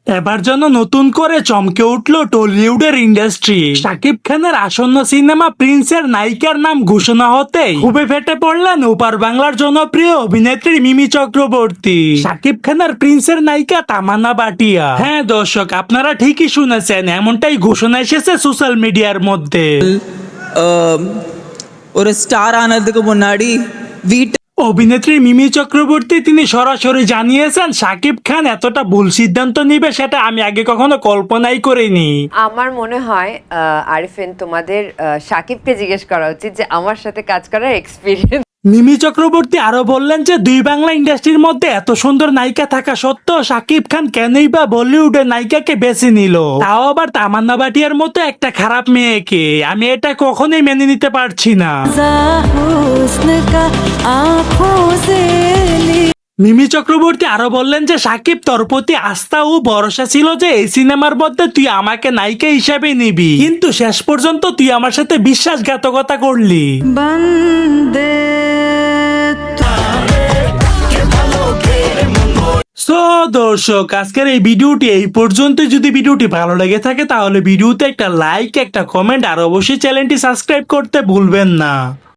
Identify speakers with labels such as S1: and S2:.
S1: এবার যেন নতুন করে চমকে উঠলো টলিউডের ইন্ডাস্ট্রি। শাকিব খানের আসন্ন সিনেমা প্রিন্সের নায়িকার নাম ঘোষণা হতেই খুবই ফেটে পড়লেন ওপার বাংলার জনপ্রিয় অভিনেত্রী মিমি চক্রবর্তী। শাকিব খানের প্রিন্সের নায়িকা তামান্না ভাটিয়া। হ্যাঁ দর্শক, আপনারা ঠিকই শুনেছেন, এমনটাই ঘোষণা এসেছে সোশ্যাল মিডিয়ার মধ্যে।
S2: ஒரு ஸ்டார் ஆனதுக்கு முன்னாடி வீட்டு
S1: অভিনেত্রী মিমি চক্রবর্তী তিনি সরাসরি জানিয়েছেন শাকিব খান এতটা ভুল সিদ্ধান্ত নিবে সেটা আমি আগে কখনো কল্পনাই করিনি।
S3: আমার মনে হয় আরিফিন, তোমাদের সাকিবকে জিজ্ঞেস করা উচিত যে আমার সাথে কাজ করার এক্সপিরিয়েন্স।
S1: মিমি চক্রবর্তী আরো বললেন যে দুই বাংলা ইন্ডাস্ট্রির মধ্যে এত সুন্দর নায়িকা থাকা সত্ত্বেও শাকিব খান কেনই বা বলিউডের নায়িকাকে বেছে নিল, তাও আবার তামান্না ভাটিয়ার মতো একটা খারাপ মেয়েকে। আমি এটা কখনোই মেনে নিতে পারছি না। মিমি চক্রবর্তী আরো বললেন যে সাকিব, তোর প্রতি আস্থা ও ভরসা ছিল যে এই সিনেমার মধ্যে তুই আমাকে নায়িকা হিসাবে নিবি, কিন্তু শেষ পর্যন্ত তুই আমার সাথে বিশ্বাসঘাতকতা করলি। সো দর্শক, আজকের এই ভিডিওটি এই পর্যন্ত। যদি ভিডিওটি ভালো লেগে থাকে তাহলে ভিডিওতে একটা লাইক, একটা কমেন্ট আর অবশ্যই চ্যানেলটি সাবস্ক্রাইব করতে ভুলবেন না।